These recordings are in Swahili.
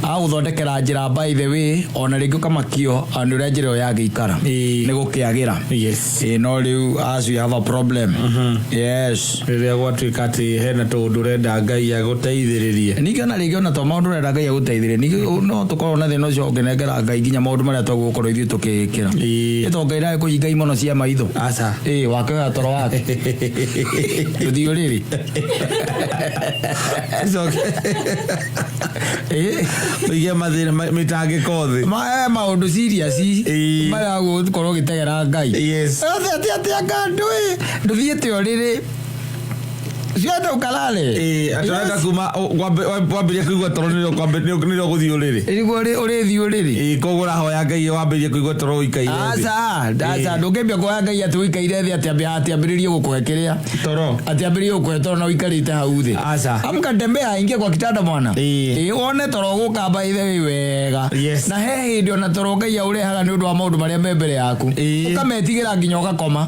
au thondekera njira by the way ona ringi kama kio andu rejero ya gikara ni gukiagira yes no riu as we have a problem yes riria gwatuikati hena tundu renda Ngai ya guteithiririe nikana ringi ona to maundu renda Ngai ya guteithiririe ni no tukorwo na thina ucio ngenengera Ngai ginya maundu maria twagukorwo ithuĩ tukikira ito Ngai ra kuhinga imono cia maitho aca wake ya toro wake tuthio riri oige mathina mitangiko thi maundu serious mara gukorwo gitegera Ngai yes atia kandu nduthiete oriri Siada ukalale. Ataka kuma wambirie kuigwa toro niro guthio riri. Uri thio riri. Kogora hoya Ngai wambirie kuigwa toro ikaire. Asa ndungembia kwa Ngai atu ikaire thi atiambiririe gukuhekeria. Toro. Atiambiririe gukwe toro na uikarite hau thi. Asa. Amka tembea ingia kwa kitanda mwana. Wone toro gukamba ithe wega. Na he hindi ona toro Ngai urehaga ni undu wa maundu maria membere yaku. Ukametigira nginya ugakoma.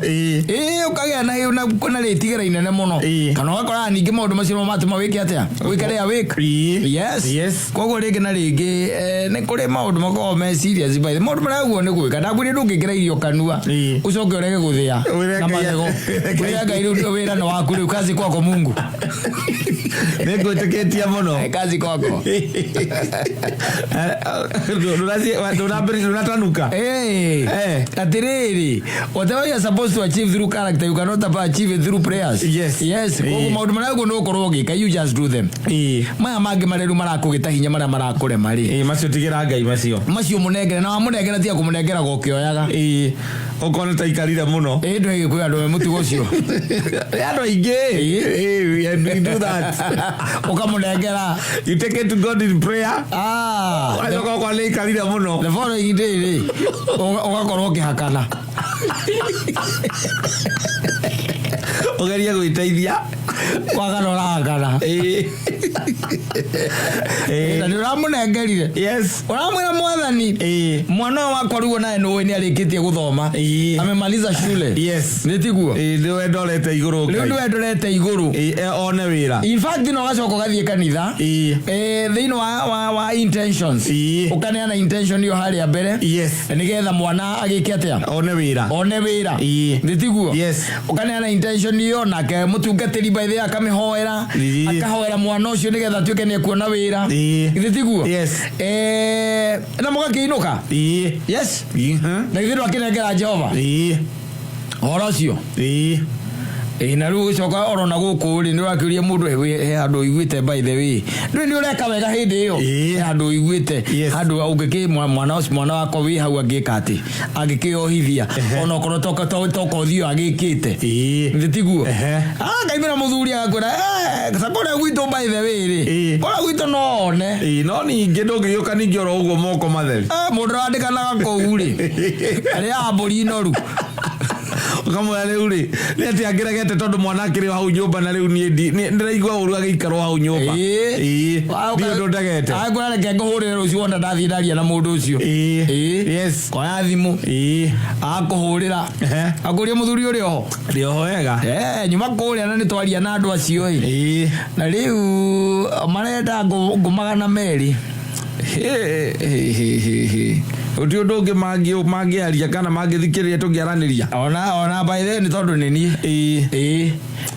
Ukagia na hiyo na ritigira inene muno. Kana wakora ningi maundu macio matuma wiki atia wikare awake yes kogo rege na rege ne kore maundu mako me serious by the maundu maraguo ni gwika ndagwire ndungikira irio kanua ucoke urege guthia na magego wega Ngai wira no waku riu kazi kwako Mungu negweteketia muno kazi kwako unatanuka atiriri whatever you are supposed to achieve through character you cannot achieve it through prayers yes maundu maraguo no korwo gika you just do them maya mangi mareru marakugita hinya maria marakure mari macio tigira Ngai macio munengere na munengere tia kumunengera gokioyaga ukona ta ikarire muno ndwe gikuya ndo mutigo cio ando ingi and do that ukamunengera you take it to God in prayer ayo kwa le ikarire muno the following day ugakorwo kihakana ogeria gwiteithia wagaroragana ndio ramunengerire yes uramwira mwathani mwana wakwa ruo nae no ni arikitie guthoma amemaliza shule yes nitiguo ndio ndorete iguru ndio ndorete iguru one wira in fact no gacoka gathie kanitha thino wa intentions ukaneana intention yo hari ya mbere yes nigetha mwana agike atia one wira nitiguo yes ukaneana intention yo nake mutungatiri by the akamihoera akahoera mwana ucio nigetha tuike ne kuona wira nitiguo yes na mugakiinuka yes na githiro akinengera Jehova horo cio na riu ucoka orona guku ri ni wakiuria mundu he andu iguite by the way ndu ureka wega hindi iyo he andu iguite andu ungiki mwana wako wi hau agika ati agikiohithia ona korwo toko thio agikite nditiguo Ngai mira muthuri agakwira sakora gwitu by the way ri ora gwitu no one no ningi ndungiyuka ningi oro uguo moko matheri mundu andikanaga kou ri ari aburi noru ukamwira riu ri ni ati angiregete tondu mwana akiri hau nyumba na riu ni ndiraigua uru agikaro hau nyumba ndio ndondagete agora reke nguhurire rucio wona ndathie ndaria na mundu ucio yes kwa thimu akuhurira akuria muthuri uri ho rio wega nyuma kuria na ni twaria na andu acio na riu marenda ngumagana meri uti undu ungi mangiaria kana mangithikiria tungiaraniria ona by the ni tondu ni ni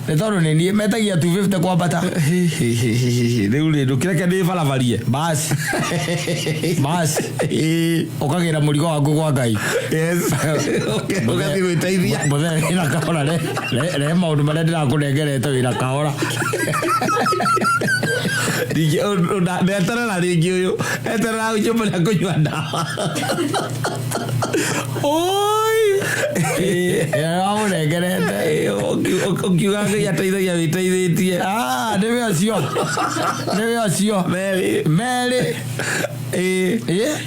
ni tondu ni ni metagia 250 kwa bata riu ri ndukireke ndi baravarie bas ukagira murigo waku kwa Ngai yes ugathi gwiteithia muthe ina kahora le maundu maria ndirakunengerete wira kahora dije ndetera na ringi uyu etera ujumu na kunywa ndawa oi amurengerete ukiuga Ngai ateithagia witeithĩtie nĩwe acio Mary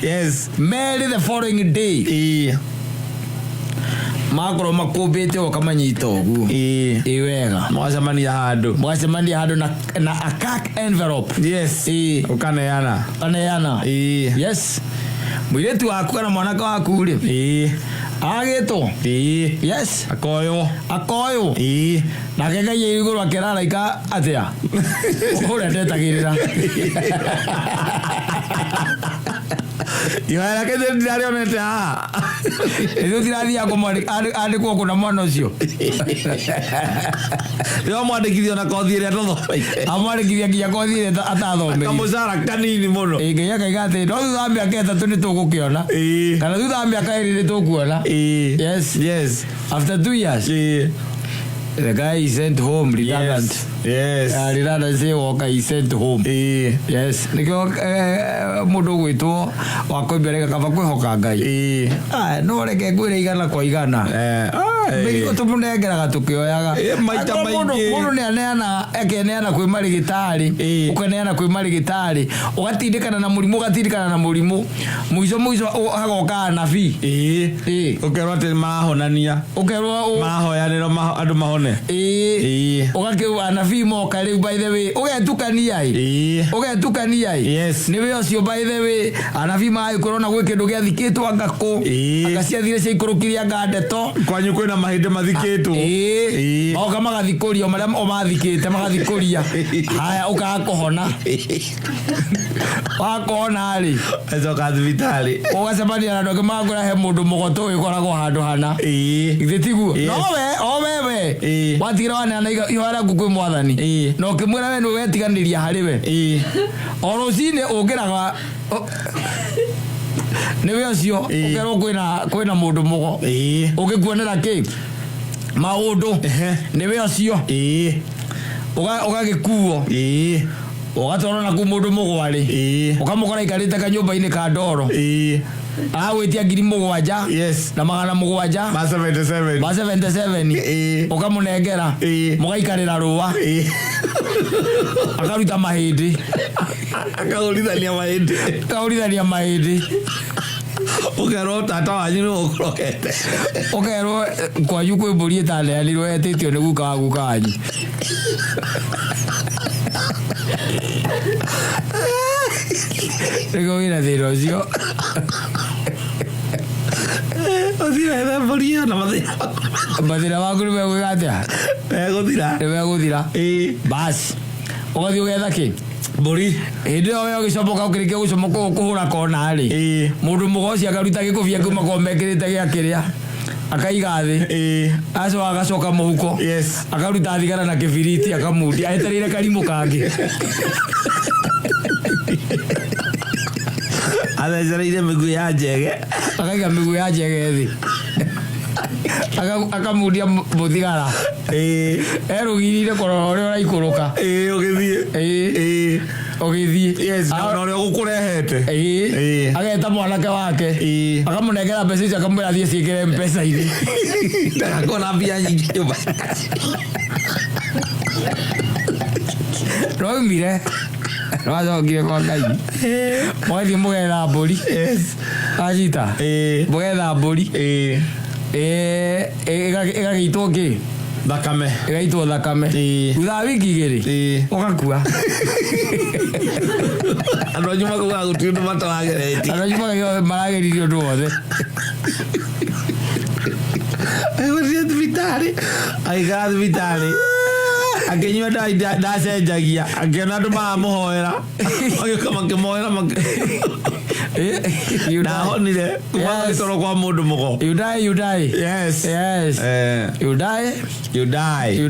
yes Mary the following day makoro makubite ukamanyita ugu wega mwacemania handu na a cack envelope yes ukaneana yes mwiretu waku kana mwanaka waku ri agito yes akoyo na kega iguru akirara ika atia ore ndetagirira Ihoya kete ndari onete ha. Ezo tiradi yako mwari ade kwa kuna mwana ucio. Yo mwandikithio na kothi ire atotho. Amwandikithia nginya kothi ire atathome. Kamucara kanini muno. Nginya kaigate no thutha miaka itatu ni tugukiona. Kana thutha miaka iri ni tukuona. Yes. After 2 years. The guy is sent home redundant. Yes. Redundant say walker is sent home. Yes. Nikyo mundu gwitwo wakoibereka kaba kwihoka Ngai. No reke kwire igana kwa igana. Mbiriko tumunengeraga tukioyaga. Maita maingi. Mundu ni aneana ekeneana kwi marigitari. Ukeneana kwi marigitari. Ugatindikana na murimu ugatindikana na murimu. Muico hagoka nabii. Ukerwa te mahonania. Ukerwa mahoyaniro andu mahone. Ugakiwa anabii moka riu by the way. Ugetukania. Yes. Niwe ocio by the way. Anabii mai korona gwe kindu giathikitwo angako. Akaciathire cia ikurukiria ngadeto. Kwanyu kwina mahinde mathikitwo. Oka magathikuria maria omathikite magathikuria. Haya ukakohona. Wakohona ri. Ezoka thibitari. Ugacemania na andu angi magura he mundu mugoto wikoragwo handu hana. Githitiguo. No wewe. Watigire wana ihora ngukwe mwathani. No kimwira we no wetiganiria hariwe. Orocine ungiraga niwe ocio ukerwo kwina mundu mugo. Ugikuonera ki maundu niwe ocio. Ugagikuo. Ugatwara na ku mundu mugwari. Ukamukora ikarite kanyumba-ini ka ndoro. Agwitia 7,000. Yes. Na 700. Ma 77. Ukamunengera. Mugaikarira ruwa. Akaruta mahindi. Akaurithania mahindi. Ukerwo tata wanyu ni ukurokete. Ukerwo kwanyu kwi mburi itaneanirwo etitio ni guka wa guka wanyu. Rego wina thira ucio. Othira mburi na mathira waku ni megwika atia? Megũthira. Basi ugathi ugetha ki mburi hindi ĩyo we ũgĩcomoka ũkĩrĩkia gũcomoka kũhũra kona rĩ mũndũ mũgoci akaruta gĩkũbia kuma kwa mekĩrĩte gĩa kĩrĩa akaiga thĩ agacoka mũhuko akaruta thigara na kĩbiriti akamundia etereire karimũ kangĩ athecereire mĩguĩ ya njege akaiga mĩguĩ ya njege thĩ akamundia mũthigara erũgirire kũrora ũrĩa ũraikũrũka ũgĩthiĩ na ũrĩa ũgũkũrehete ageta mwanake wake akamũnengera mbeca icio akamwĩra thiĩ ciĩkĩre M-Pesa-inĩ ndagakona mbia nyingĩ nyũmba roimire rwacokire kwa Ngai mũgathiĩ mũgetha mbũri acita mũgetha mbũri ĩgagĩitwo kĩ thakame ĩgaitwo thakame thutha wa wiki igĩrĩ ũgakua andũ anyu makuaga gũtirĩ ũndũ matarageretie andũ anyu marageririe ũndũ wothe agũthiĩ thibitarĩ agĩikara thibitarĩ akĩnyua ndacenjagia akĩona andũ maramũhoera agĩũka makĩmũhoera ndahonire kuma gĩtoro kwa mũndũ mũgo. You die. Yes. You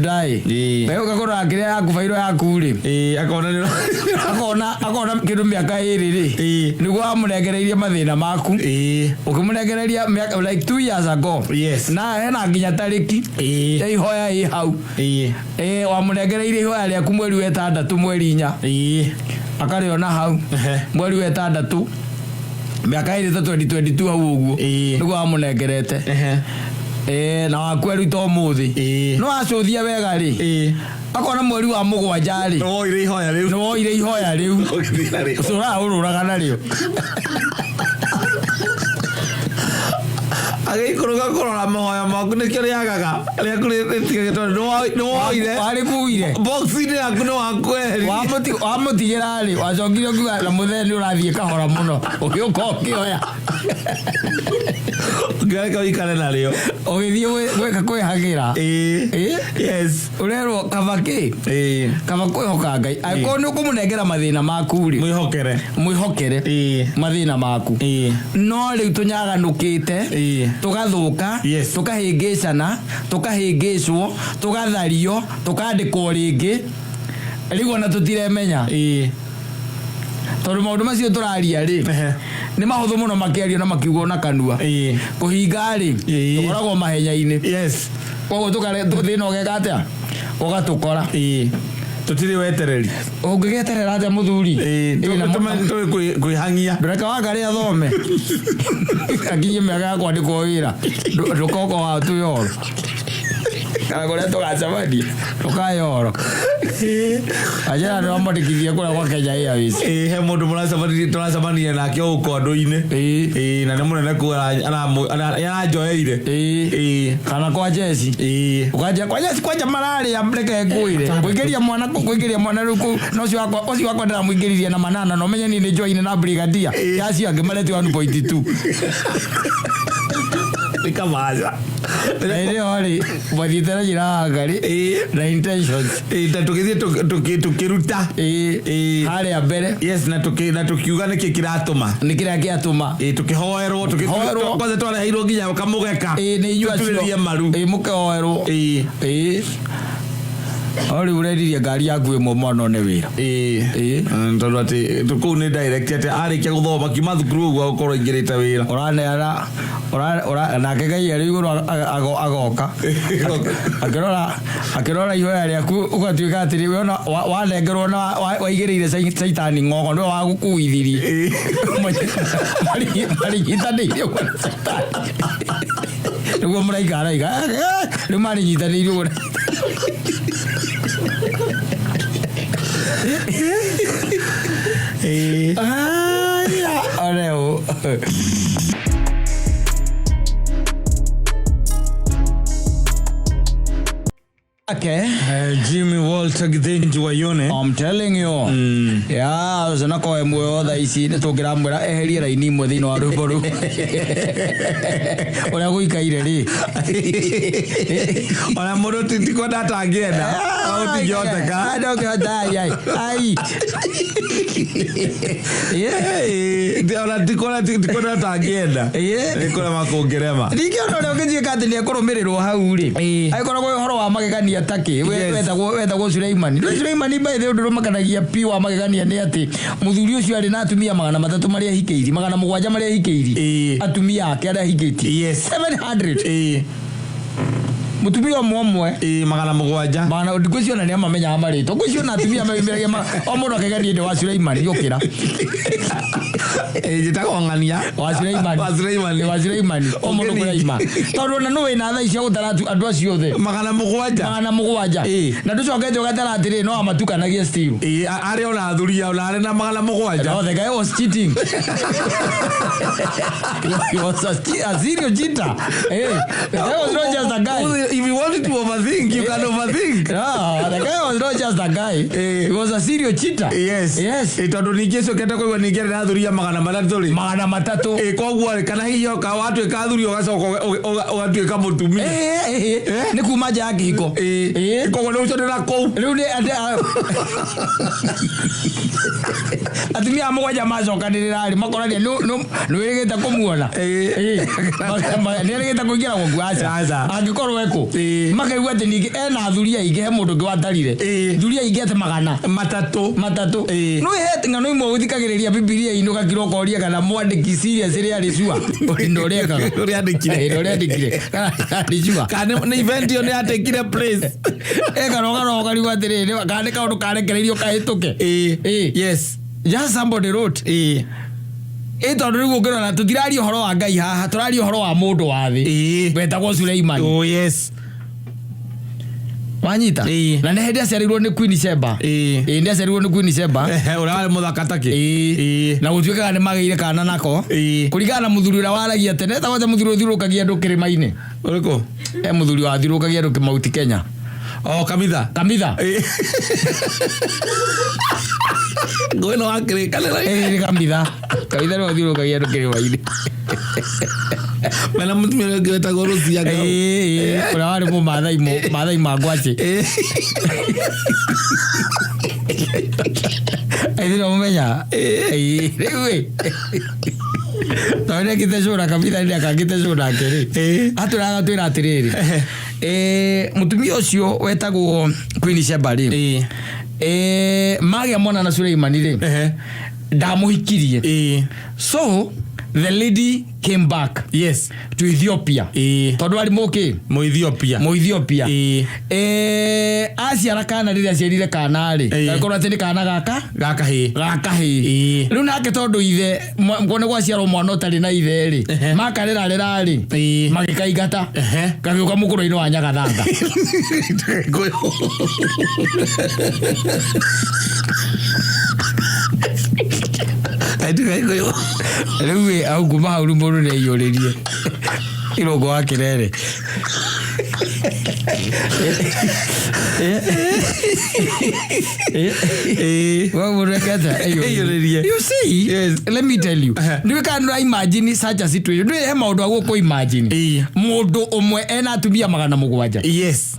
die. Wewe ukakora kile yakufairo yakuri. Akona kindu miaka iri ri. Niguo amunegereirie mathina maku. Ukimunegereria like 2 years ago. Yes. Na hena nginya tariki. Ihoya hau. Wamunegereirie ihoya rĩaku mweri wa 6 mweri 4. Akariona hau. Mweri wa 6 miaka iri 2022 hau uguo niguo amunegerete na wakweru to muthi no acothia wega ri akona mweri wa 7 ri no ire ihoya riu sura ururaga nario agikuruga korora mahoya maku ni kio riagaga ria kuri tigeto no ire ari kuire box ine akuno akweri wamutigera ri wacongire kuga na mutheni urathie kahora muno ukiuka ukioya ngaka ikare na rio ogithie gweka kwihagira yes urero kabake kaba kwihoka Ngai aiko ni kumunengera mathina maku ri mwihokere mathina maku no ri tunyaganukite tugathuka tukahingicana tukahingicwo tugathario tukandikwo ringi rigo na tutiremenya tondu maundu macio turaria ri ni mahuthu muno makiario na makiugwo na kanua kuhinga ri tukoragwo mahenya-ini koguo thina ugeka atia ugatukora tutiri wetereri ungigeterera atia muthuri kwihangia ndureka wangari athome akinye miaka ya kwandikwo wira ndukoko wa tuyoro kagore tugacemania tukayoro ajera no mondikithie kura kwa Kenya Airways he mundu turacemania nake uko andu-ini na ni munene ku arajoeire kana kwa jesi ukaja kwa jesi kwa jamarari ya mleke kuire kuingiria mwana ruku no cio wakwa ndara muingiririe na manana no menye ni join na brigadier yasi angemaleti 1.2 nikamaza ile wali waditera jira ngari na intentions tukiruta hali ya mbere na tukiuga niki kiratuma tukihoerwo kwanza twaraheirwo nginya kamugeka ni inyua tukiria maru mukehoerwo ori uredirie ngari yaku imwe mwana ne wira tondu ati tuku ni direct ati arikia guthoma kiuma thukuru uguo gukorwo ingirite wira ora nake Ngai ari iguru agoka akirora ihoya riaku ugatuika atiri wona wanengerwo na waigiriire saitani ngogo ndo wagukuithirie mari itaniire kwa saitani niguo muraikara ni mari nyitaniire kwa Oreo. Okay. Jimmy Walter Githinji wayone. I'm telling you. Yeah, zona ko emwe tha ici ni tungira mwira eherie raini imwe thini wa rwimbo ru. Ora guikaire ri. Ora mundu titiko ndatangienda. Au tigoteka. Ndogota ai. Ora tiko ndatangienda. Nikora makongerema. Ndikio no ngithie kati ni akurumirirwo hau ri. Aikoragwo horo wa magegania taki wetagwo Suleimani by the way makanagia pi wa magegania ni ati muthuri ucio ari na atumia 300 maria hikeiri 700 maria hikeiri atumia ake aria hiketi 700 mutumia mwomwe 700 bana ndikucio na ni amamenya amarito kucio na atumia mabiragia o mundu akegania ndi wa Suleimani yokira jitagongania wa Suleimani o mundu kuraima tondu na no wina tha icio gutara andu acio othe 700 na nducokeje ugatara atiri no amatukanagia still ari ona athuria ona ari na 700 no the guy was cheating he was a serial cheater the guy was not just a guy. If you want to overthink, you can overthink. No, the guy was not just a guy. He was a serial cheater. Yes. Tondu ningeso kete kwa ningere na thuria 300 koguo kana hiyo ka watu ekathuri ogacoka ogatuika mutumia ni kuma ja kihiko koguo ni ucondera kou riu ni atumia mugwanja macokanirira ri makorania no wirigite kumuona ni wirigite kuingira gwaku aca angikorwo eko makaigua ati ningi ena thuria ingi he mundu ngi watarire thuria ingi ati 300 no he ngano imwe uthikagiriria bibilia ino gakiro koria kana mwandiki serious ria ricua ndoreka uri andikire kana ni event yo ni atekire place roga riwa atiriri akandika undu karekereirio kahituke yes just somebody wrote tondu riu ngirona tutirari uhoro wa Ngai haha turari uhoro wa mundu wa thi wetagwo Suleimani. Oh yes wanyita na ne hende aciarirwo ni Queen Sheba ndi aciarirwo ni Queen Sheba ura wale muthaka taki na gutuikaga ni magire kana nako kuringana na muthuri ura waragia tene ta wacha muthuri uthirukagia andu kirima-ini uriko muthuri wa thirukagia andu Mount Kenya Kamitha Ngono akire kale Kamitha no thirukagia andu kirima-ini Mena mutumia ngeta gorosia ga ura wari mu mathai mangwache Aidino mumenya riwe Tawene kiteshura Kamitha ndi akagiteshura akiri aturaga twira atiriri mutumia ucio wetagwo Queen Sheba ri magia mwana na Suleiman ri ndamuhikirie so the lady came back to Ethiopia tondu ari mu Ethiopia aciara kana riria aciarire kana ri akorwo atini kana gaka hi riu nake tondu ithe ngone gwaciarwo mwana utari na ithe ri makarira ri magikaigata gagiuka mukuru-ini wa Nyagathanga riu au kuma hau mundu ne iyuririe irongo wa kirere you see let me tell you you can imagine such a situation do you maundu aguko imagine mundu umwe ena atumia 700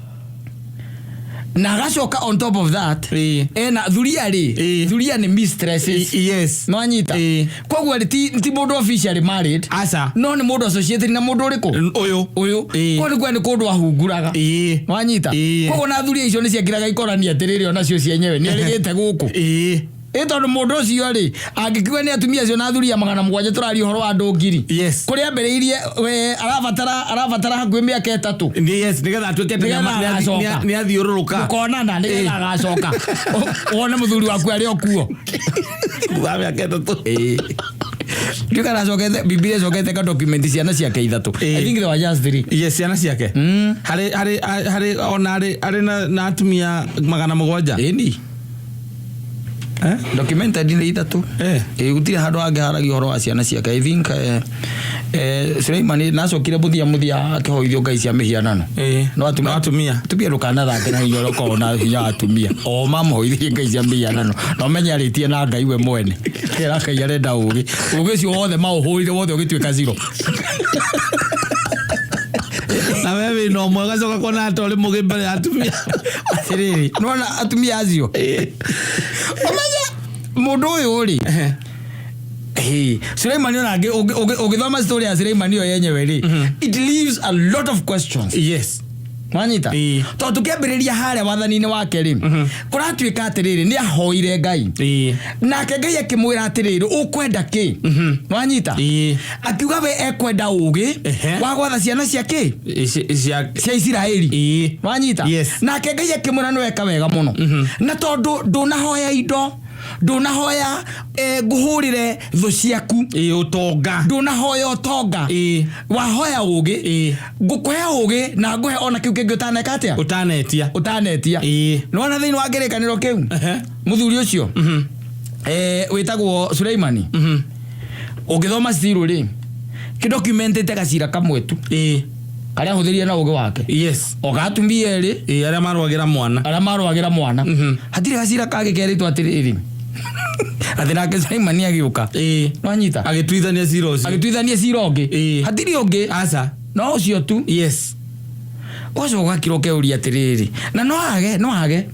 na gacoka on top of that ena thuria ni mistresses no anyita kogwo ti mundu officially married asa no ni mundu associated na mundu uriko uyu ko ni kundu ahunguraga no anyita kogwo na thuria icio ni ciakiraga ikorani atiriri ona cio cienyewe ni rigite guku tondu mundu ucio ri angikiwa ni atumia cio na thuria 700 turari uhoro wa andu ngiri kuria mberiirie arabatara hakuhi miaka 3 nigetha atuike ni athiururuka ukonana nigetha agacoka wone muthuri waku ari okuo wa miaka 3 Ndikana sokete Biblia sokete ka document ciana ciake 3 I think they were just 3 ciana ciake hari ona ari na atumia 700 endi documented ni 3 gutire handu angiharagia uhoro wa ciana ciake I think Suleiman nacokire muthia akihoithio ngai cia mihianano no atumia rukana thake na hinya roko na hinya atumia o mamuhoithie ngai cia mihianano no menyaritie na ngai we mwene kera kai arenda ugi cio wothe mauhurire wothe ugituika zero na wewe no mwega coka kona atole mugimbere atumia atiriri nona atumia acio omenya mundu uyu ri Suleiman onage ogithoma story ya Suleiman yo yenyewe ri it leaves a lot of questions Manyita to tukembiriria haria wathani-ini wake ri kuratuika atiriri ni ahoire ngai nake ngai akimwira atiriri ukwenda ki Manyita akiuga we ekwenda ugi wa gwatha ciana ciake cia Israeli Manyita nake ngai akimwira no eka wega muno na tondu ndunahoya indo ndunahoya nguhurire thu ciaku utonga ndunahoya utonga wahoya ugi ngukuhe ugi na nguhe ona kiu kingi utaneka atia utanetia no na thiini wa ngirikaniro kiu muthuri ucio witagwo Suleiman ugithoma still ri kidocumentete gacira kamwe tu karia huthirie na ugi wake ogatumia ri aria marwagira mwana hatire gacira kage keritwo atiriri athira ke Suleiman agiuka wanyita agituithania cirongi hatiri ungi asa no ucio tu ucio gakiroke uri atiriri na no age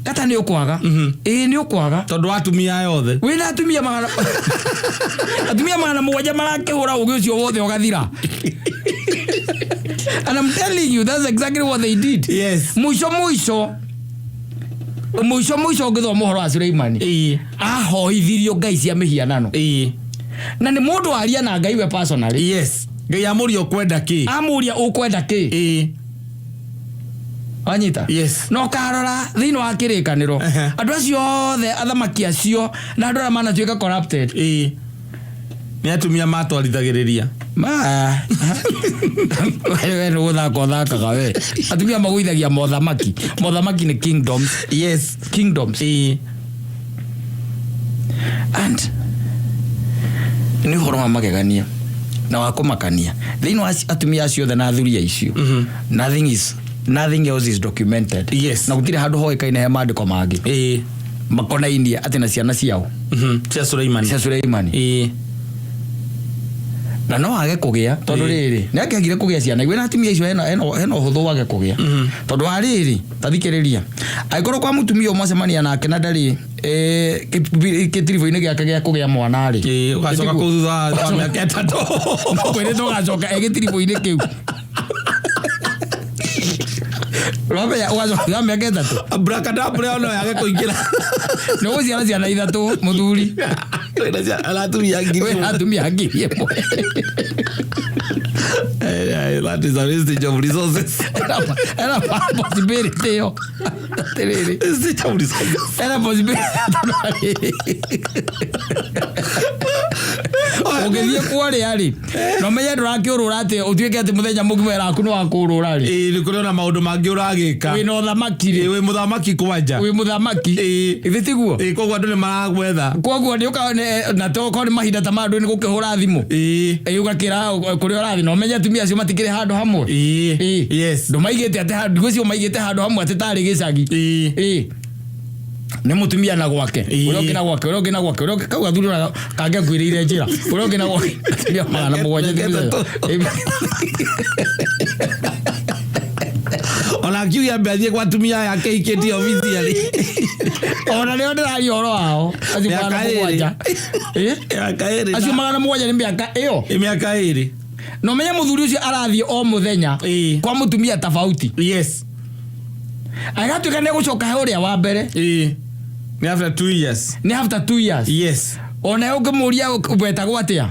kata ni ukwaga ni ukwaga tondu atumia yothe wina atumia magana mugwanja marakihura ugi ucio wothe ugathira and I'm telling you that's exactly what they did muico ngithoma uhoro wa Suleiman ahoithirio ngai cia mihianano na ni mundu aria na ngai we personally ngai amuria ukwenda ki anyita no karora thiini wa kirikaniro andu acio othe athamaki acio na andu aria manatuika corrupted ni atumia matwarithagiriria Ma wewe no thaka gawe atumia maguithagia mothamaki ni kingdoms. Yes, kingdoms. And ni horoma magegania na wakomakania thini wa atumia acio the na thuria icio. Nothing else is documented. Yes, na gutire handu hoikaine he mandiko mangi makona India ati na ciana ciao cia Suleimani na no age kugia tondu riri ni akigire kugia ciana igwe na atumia icio heno huthu wage kugia tondu ariri tathikiriria aikorwo kwa mutumia umacemania nake na ndari kitirivo-ini giake gia kugia mwana ri ugacoka kuthutha wa miaka 3 kwire ndogacoka gitirivo-ini kiu Robe ya ugacoka miaka 3 abracadabra no yage kuingira no ciana ciana ithatu muthuri atumia ngiri ĩmwe. That is a wastage of resources. Era possibility yo. Wastage of resources. Era possibility. Ogethie kwari ari. No menya ndurakiurura ati utuike ati muthenya mugimera aku no wakurura ri. Ni kuriona maundu mangi uragika. Wi no thamaki ri. Wi muthamaki kwanja. Wi muthamaki. Ithi tiguo. Koguo andu ni maragwetha. Koguo ni uka na toko ni mahinda ta mandu ni gukihura thimu. Ugakira kuri urathi no menya atumia acio matikire handu hamwe. Yes. Ndo maigite ati handu gucio maigite handu hamwe ati tari gicagi. Ni mutumia na gwake. Urokina gwake, urokina gwake. Urokika thurura kange kwirire njira. Urokina gwake. Atumia magana mugwanja. Ona kiuya mbeathie kwa atumia yake iketi officially. Ona leo ndari oro wao. Acio magana mugwanja. Acio magana mugwanja ni miaka iyo. Miaka iri. No menya muthuri ucio arathie o muthenya kwa mutumia tofauti. Yes. Agatuika ne gucoka he uria wa mbere. Ni after 2 years. Ni after 2 years. Yes. Ona ukimuria ubetagwo atia?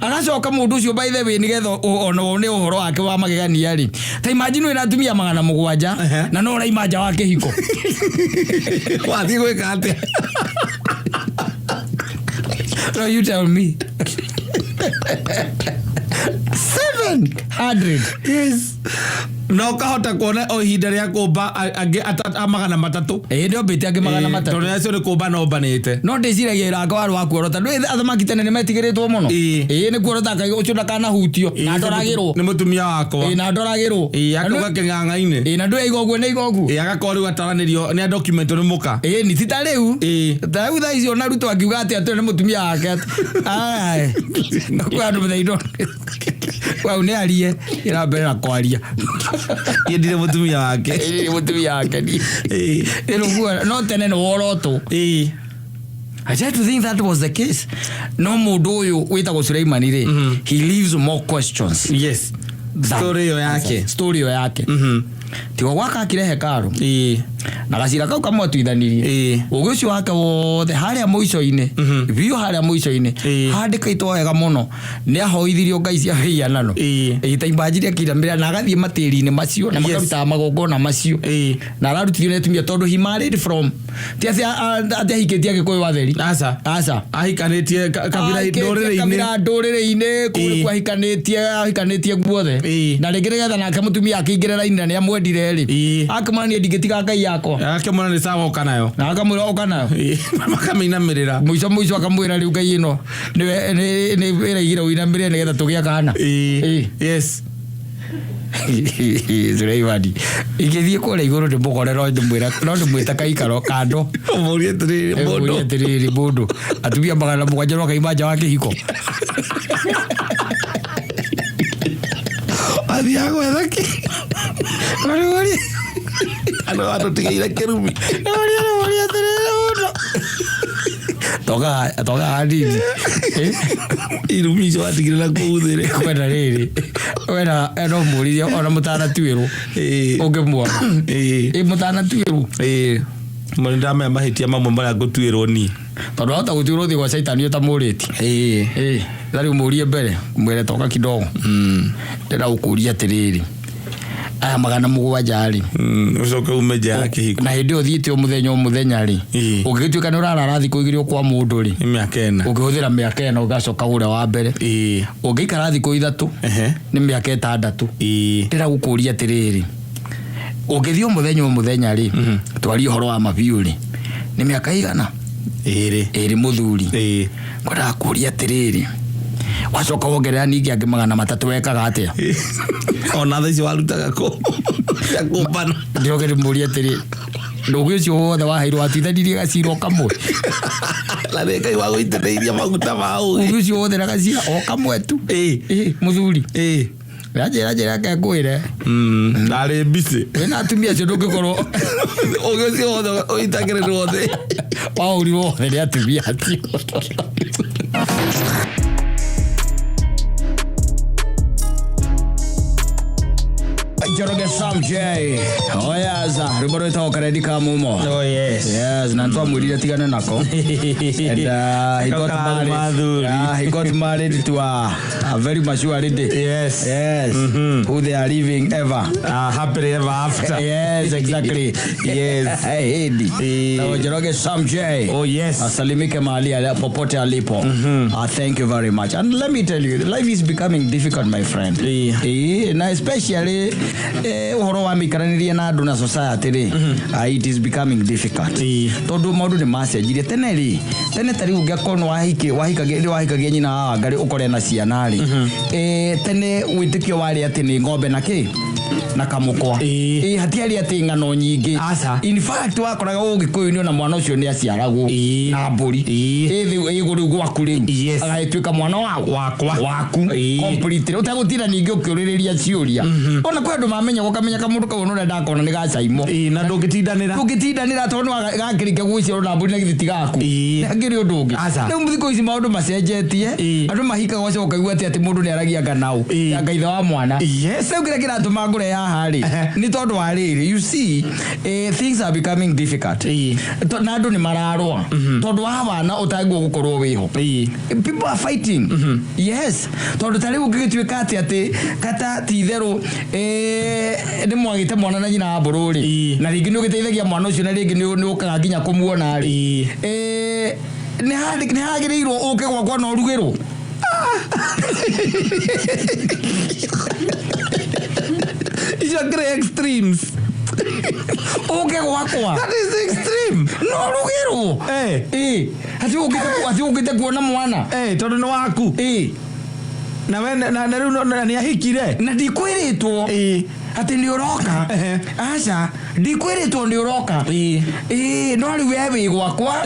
Agacoka mundu ucio by the way nigetha ona one uhoro wake wa magegania ri. Ta imagine we natumia magana mugwanja na no raimanja wake hiko. Wathi gwika atia? No, you tell me. 700. Yes. No kahota kuona o ihinda ria kumba angi magana matatu. Ndio bete angi magana matatu. Tondu acio ni kumba no banite. No ndiciragia iraka waru wa kuorota. Ndu athamaki tene ni metigiritwo muno. Ni kuorota kai ucio ndakana hutio. Na ndoragirwo. Ni mutumia wakwa. Na ndoragirwo. Akuga king'ang'a-ini. Na ndu igoguo ni igogu. Agakorwo gataranirio ni document ni muka. Ni tita riu. Ta riu tha icio na ruto akiuga ati ni mutumia wake. Ai. Kwa ndu mthaido. Kwa unearie ira mbere kwaria. Yendire mutumia wake. Ni mutumia wake ni. No tene no woroto. I tried to think that was the case. No mundu uyu witagwo Suleimani ri. He leaves more questions. Yes. Story yake. Tigo gwaka kire hekaru. Na gacira kau kamwe tuithanirie. Ugucio wake wothe haria muico-ini. Biu haria muico-ini. Handika ito wega muno. Ni ahoithirio ngai cia hianano. Ta imbanjiria kira mbere na agathie matiri-ini macio na makaruta magongona macio. Na ararutithio ni tumia tondu he married from. Ti ati hikitie agikuyu watheri. Asa. Ahikanitie kabira ndorere-ini. Kabira ndorere-ini kuri kwa hikanitie guothe. Na rigiregetha nake mutumia akingire raini na amwendire ri. Akamani ndigitiga ngai yakwa. Akamwona ni sawa okanayo. Na akamwira okanayo. Makaminamirira. Muico akamwira riu ngai ino ni iraigire uinamirire nigetha tugia kana. Yes. Suleimani igithie kure iguru ndimugorero ndimwira no ndimwita kaikaro kando murie mundu atumia magana mugwanja no kaimanja wake hiko athia gwetha ki ano atotigeire kirumi toga hadini irumi icio watigire na kuuthire kwenda riri wena eno muriria ona mutana tuiru ungimuona mutana tuiru mwana ndamenya mahitia mamwe maria ngutuirwo ni tondu hota gutuirwo thi gwa shaitani utamuriti thari umurie mbere mwere toka kidogo ndira ukuria atiriri aya magana mugwanja ari ucoke umeja kihiko na hindi uthiite umuthenya ri ugituika ni urara thikũ igĩrĩ kwa mũndũ ri mĩaka ĩna ũngĩhũthĩra mĩaka ĩna ũgacoka ũrĩa wa mbere ũngĩikara thikũ ithatũ nĩ mĩaka ĩtandatũ ndĩragũkũria atĩrĩrĩ ũngĩthiĩ mũthenya ri twarie ũhoro wa mabiũ ri nĩ mĩaka igana ĩrĩ mũthuri ngwenda kũria atĩrĩrĩ wacoka wongerera ningĩ angĩ 300 wekaga atĩa ona thaici warutaga ya KUBANA ndĩrogere mũria atĩrĩ ndũgĩ ũcio wothe waheirwo atuithanirie gacira kamwe na ngai wa gũitĩrĩria maguta ma ũgĩ ũcio wothe na gacira kamwe tu mũthuri Raja ngwire ndarĩ busy wena atumia acio ndũngĩkorwo ũgĩ ũcio wothe ũitagĩrĩrwo thĩ waũrirwo wothe nĩ atumia acio Joroge Sam J. Oh yes, riboro ita okaredi kama umo. Oh yes. Yes, na ntwa mwirire tigane nako. And he got married to a very mature lady. Yes. Yes. Who they are living ever. Happily ever after. Yes, exactly. Yes. Hey, so Joroge Sam J. Oh yes. Asalimike mahali popote alipo. Thank you very much. And let me tell you, life is becoming difficult, my friend. Na especially uhoro wa mikaraniria na andu na society ri it is becoming difficult tondu maundu ni macenjirie tene tari ungiakorwo wahikagia nyina wa ngari ukore na ciana ri tene witikio wari ati ni ng'ombe na kamukwa hatiari ati ng'ano nyingi in fact wakoraga ugikuyu ni ona mwana ucio ni aciaragwo na mburi iguru gwaku riu agaituika mwana waku complete utagutinda ningi ukiuririria ciuria ona kwa andu mamenya gukamenya kamundu kau no ndenda kona ni Mansaimo na ndungitindanira tondu gakirike gwicirwo na mburi na githiti gaku ngiri undu ungi riu muthiko ici maundu macenjetie andu mahikaga wacio ukaigua ati mundu ni aragia nganau anga ithe wa mwana riu kira kiratuma ngure haha ri ni tondu wa riri you see things are becoming difficult na andu ni mararwa tondu wa bana utagwo gukorwo wiho people are fighting yes tondu tari ungigituika ati kata ti theru ni mwagite mwana na nyina wa bururi na ringi ni ugiteithagia mwana ucio na ringi ni ukaga nginya kumuona ri ni hagirirwo uke gwakwa no rugirwo These are great extremes. Okay, wakwa. That is extreme. No rugiro. Ati ukite kuona mwana. Tondu ni waku. Na we na ni ahikire. Na ndikwiritwo. Ati ni uroka. Acha, ndikwiritwo ni uroka. No riu wewe gwakwa.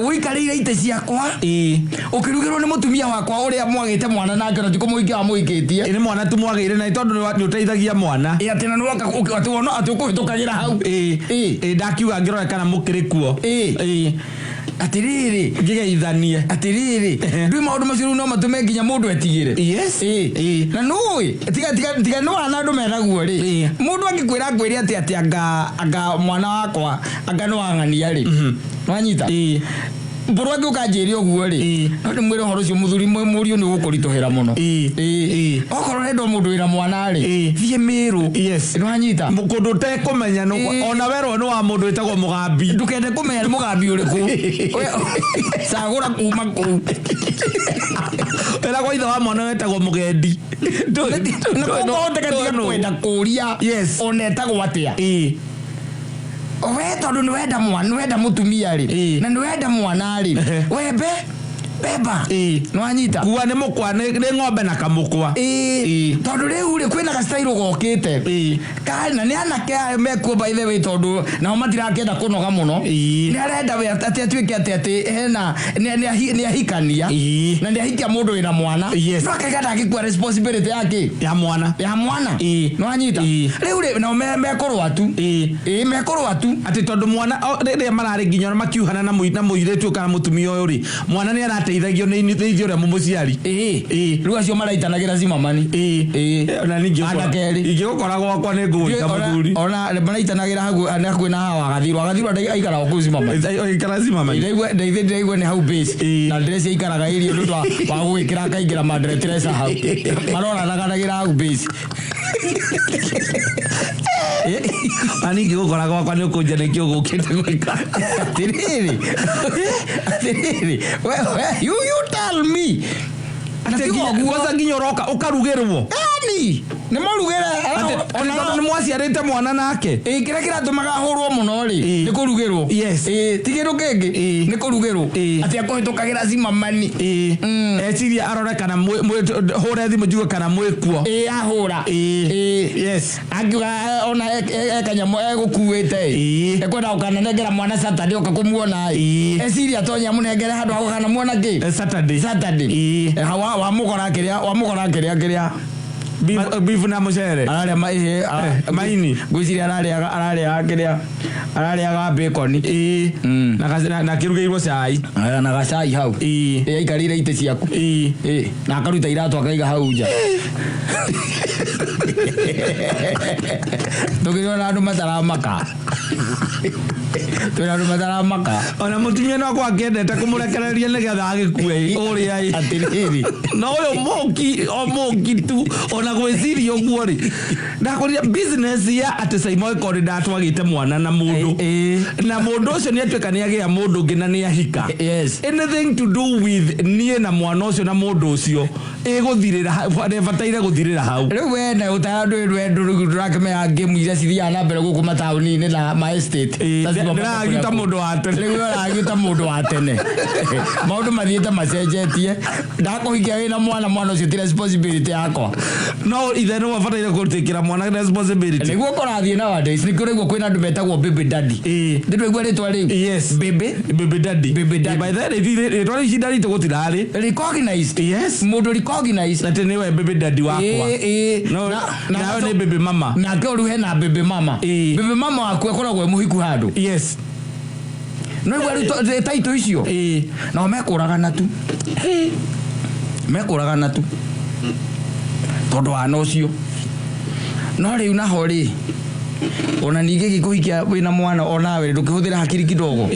Wikarire ite ciakwa ukirugirwo ni mutumia wakwa uria mwagite mwana nake na tikumuikia amuikitie ni mwana tu mwagire na tondu ni uteithagia mwana ati na nuoka ati wona ati ukuhitukagira hau ndakiuga ngirora kana mukiri kuo atiriri ngigeithanie atiriri ndui maundu macio no matume nginya mundu etigire yes na nui tiga no andu meraguo ri mundu angikwira ngwire ati anga mwana wakwa anga no ang'ania ri wanyita mburu angi ukanjiri oguo ri no ni mwire horo cio muthuri murio ni gukuritohera muno okorwo rendo mundu wira mwana ri thie miru yes no anyita mukundu te kumenya no ona wero no wa mundu witagwo mugambi ndukende kumenya mugambi uriku sagura kuma ku era kwa ithe wa mwana wetagwo mugendi no kwenda kuria yes onetagwo atia tondu ni wenda mwana wenda mutumia ri na ni wenda mwana ri webe beba no anyita kuwa ni mukwa ni ng'ombe na kamukwa tondu riu ri kwina ga style gokite kana ni anake mekuo by the way tondu na matirakenda kunoga muno ni arenda we ati atuike ati hena ni ahikania na ni ahikia mundu wina mwana no akagada akikwa responsibility yake ya mwana no anyita riu ri na mekorwo atu mekorwo atu ati tondu mwana ri marari nginya makiuhana na muiretu kana mutumia uyu ri mwana ni arateithagio ni ithio ria mumuciari riu acio maraitanagira zimamani ona ningi ingigukora gwakwa ni ngwita muthuri ona maraitanagira hagu na hawa agathirwo aikara ku zimamani aikara zimamani ndaigwe ni hau base na dress aikaraga irio ndu wa gwikira kaingira madre Teresa hau marora naganagira hau base Ani gukora gwakwa ni ukunjane kio gukite gwika. Atiriri. You tell me. Kwanza nginyoroka ukarugerwo. Ani ni marugera ona ni mwaciarite mwana nake. Kira tumaga hurwo muno ri ni kurugerwo. Yes. Tigiru kenge ni kurugerwo. Ati akohitukagira cima mani. Eciria arore kana hore thimu njuge kana mwikuo. Ahura. Yes. Akiuga ona ekanyamu egukuite. Ekwenda ukananengera mwana Saturday ukakumuona. Eciria tonya munengere handu ha kana muona ki. Saturday. Wamukora kiria beef na mucere araria maini gwiciria araria bacon na kirugeirwo cai na gacai hau aikarire ite ciaku na akaruta iratu akaiga hau nja tukirona andu mataramaka ona mutumia no kwa kendete kumurekereria nigetha agikue uria atiriri no yo moki tu ona gwiciria uguo ri ndakoria business ya Mansaimo ikori ndatwagite mwana na mundu na mundu ucio ni atweka ni agia mundu ngina ni ahika. Yes. Anything to do with nie na mwana ucio na mundu ucio iguthirira bataire guthirira hau riu wena utandu rwendu rurakeme ya game iria cithia na mbere guku matauni ni na my estate ndiragiuta mundu wa tene riu aragiuta mundu wa tene maundu mathiete macenjetie ndakuhikia wina mwana ucio ti responsibility yakwa no ithe no bataire kutikira mwana responsibility niguo korathie nowadays ni kurigwo kwina andu metagwo baby daddy nditwigua ritwa riu yes baby daddy by the way shidari to gutirari recognized. Yes, mundu recognized that anyway baby daddy wakwa no na ni baby mama na ngoru he na baby mama waku akoragwo muhiku handu. Yes, no igwa taito icio no mekuragana tu tondu wana ucio no riu naho ri ona ninge gikuhikia wina mwana onawe ndukihuthira hakiri kidogo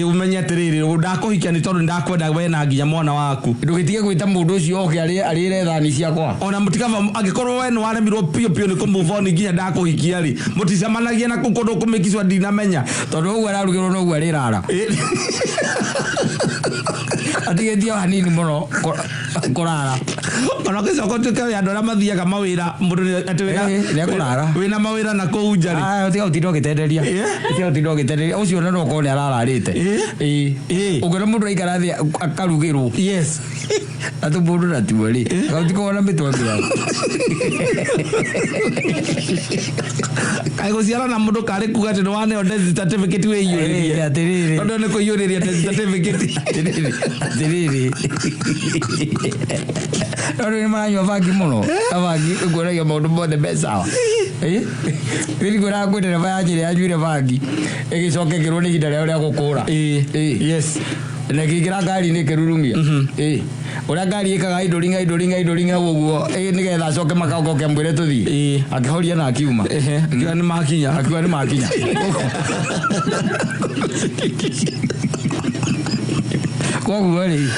umenya atiriri ndakuhikia ni tondu ndakwenda we na nginya mwana waku ndugitige gwita mundu ucio oke arire thani ciakwa ona mutikava agikorwo we ni waremirwo pio ni kumove on nginya ndakuhikia ri muticamanagia na kukundu kumikicwa ndinamenya tondu uguo ararugirwo no uguo arirara atigetia hanini muno kurara ona kicoka tuke andu aria mathiaga mawira mundu kurara wina mawira na kuu njari tiga utindo gitenderia ucio no ko ni arararite ugera mundu aikara thi akarugirwo. Yes, atu mundu na tuori gautiko wona mitwa bia kai guciara na mundu kari kuga ati wane death certificate we yuriria atiriri ndo ne ko yuriria death certificate atiriri ndo ni manyo vagi muno avagi ugoraga mundu mothe besawa wili gora gwetera vayaje ajwire vagi igicoke kirwo hinda ria gukura. Yes, na kigira gari ni kirurumia ura gari ikaga idoringa uguo nigetha acoke makagoke mbwire tuthi akihoria na akiuma akiwa ni makinya koguo ri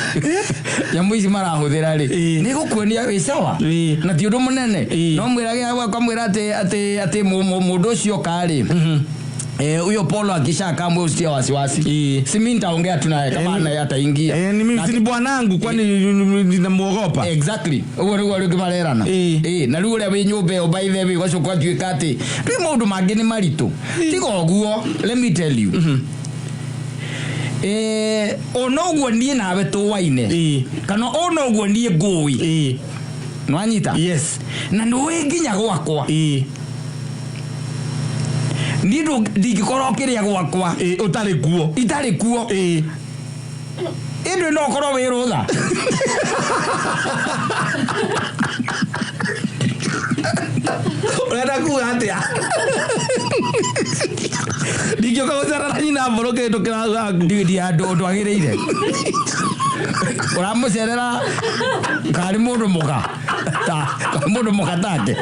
nyamu ici marahuthira ri ni gukuonia wi sawa na ti undu munene no mwirage akamwira ati mundu ucio kari huyo Polo akishaka mbwe usitia wasiwasi. Si mimi nitaongea tu naye kama ana ataingia. Ni mimi si bwanangu kwani ninamuogopa. Exactly. Ugo rigi marerana. Na rure we nyumbe obaithe we gwacoka tuika ati. Ri mundu mangi ni marito. Tigo guo, let me tell you. Ono guo nie nawe tuwaine. Kana ono guo nie ngui. Nwanyita? Yes. Na nduwe nginya gwakwa. Nido ndigikorwo kiria gwakwa utari kuo endo no korwo wi rutha urenda kuga atia ndigio kagucera nyina mboroke ndukira gaku ndi andu ndwagiriire uramucerera kari mundu muka take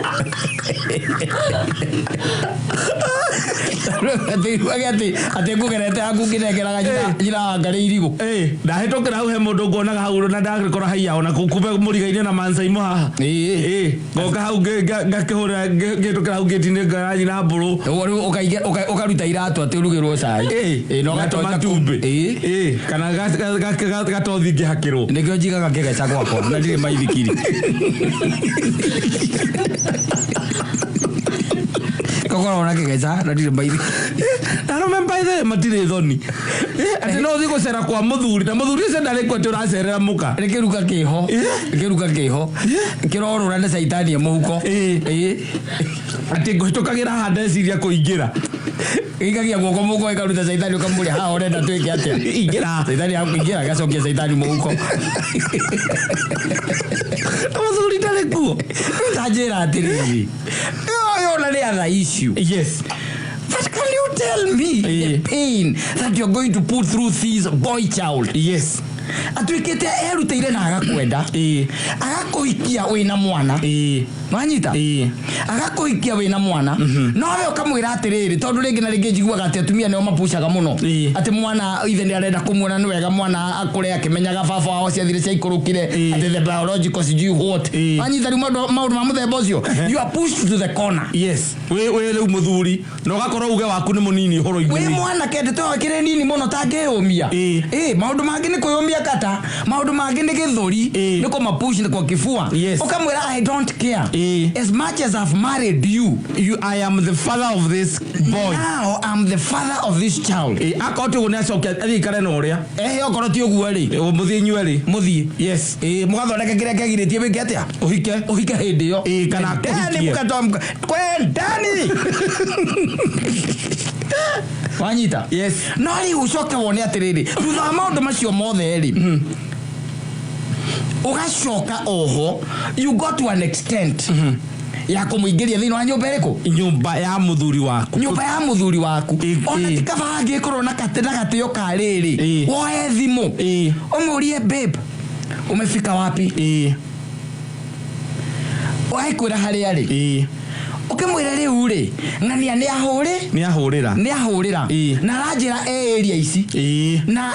ati ngugerete aku nginekeraga njira ngari irigo ndahetokera hau he mundu ngonaga hau na ndakora haiya ona kumbe murigaine na Mansaimo haha ngoka hau ngakihura ngitokera hau ngitine ngaraji na mburu ukaruta iratu ati urugirwo cai no gatoma tumbe kana gatothi ngihakirwo nikio njigaga ngegeca gwakwa na ndire maithikiri kokoro na kegeca na ndire maithi na remember Ithe matire thoni ati no thigo cera kwa muthuri na muthuri ucio ndari kwa turacerera muka nikiruka kiho kirorura na saitani ya muhuko ati ngwitokagira hande ciria kuingira igagia guoko muko ikaruta saitani ukamuri ha orenda tweke atia ingira saitani akuingira gacokia saitani muhuko muthuri ndari kuo tajira atiriri yo na the other issue. Yes. But can you tell me the pain that you're going to put through this boy child? Yes. Atuikete eruteire na agakwenda agakuikia wina mwana mwanyita agakuikia wina mwana no we ukamwira atiriri tondu ringi na ringi njiguaga ati atumia nio mapushaga muno ati mwana ithe ni arenda kumuona ni wega mwana akure akimenyaga baba wao ciathire cia ikurukire ati the biological sijui what mwanyita ni maundu ma muthemba ucio you are pushed to the corner. Yes. we riu muthuri no gakorwo uge waku ni munini horo iguri we mwana kende to akire nini muno tangeumia maundu mangi ni kuyumia kata maundu mangi ni githuri ni ko mapush ni kwa kifua ukamwira I don't care as much as I've married you I am the father of this boy now I'm the father of this child akotu unacokia athikare no uria okoro ti uguo ri muthie nyueri muthie yes mugathondeka kiria kagiritie wike atia uhike hindi yo kana kuhikie kwendani wanyita yes no ri ucoke wone atiriri thutha maundu macio mothe ri ugacoka oho you got to an extent ya kumuingiria thini wa nyumba iriku nyumba ya muthuri waku ona tikabangi korwo na katio kariri woe thimu umurie babe umefika wapi waikwira hari ari ukimwira riu ri ng'ania ni ahurira na ranjira area ici na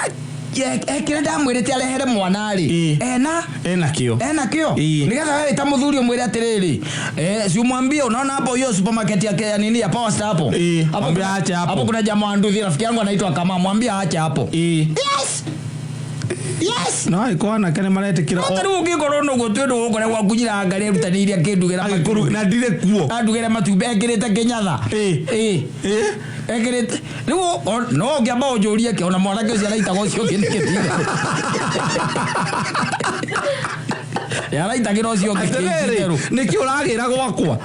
ekire ndamwirite arehere mwana ri ena kio nigetha wewe ta muthuri umwire atiriri si umwambie unaona hapo hiyo supermarket ya nini ya Power Star hapo mwambie aache hapo kuna jamaa Andu rafiki yangu anaitwa kama mwambie aache hapo yes no iko na kene marete kira o ngikoro no gutwedo gukore gwa kunyira ngare rutaniria kindugera na ndire kuo andugera matumbe ekirite kinyatha ekirite no ngiamba ujurie ke ona mwana ke ciana itago cio kindikitire yara itagira cio kindikitire niki uragira gwakwa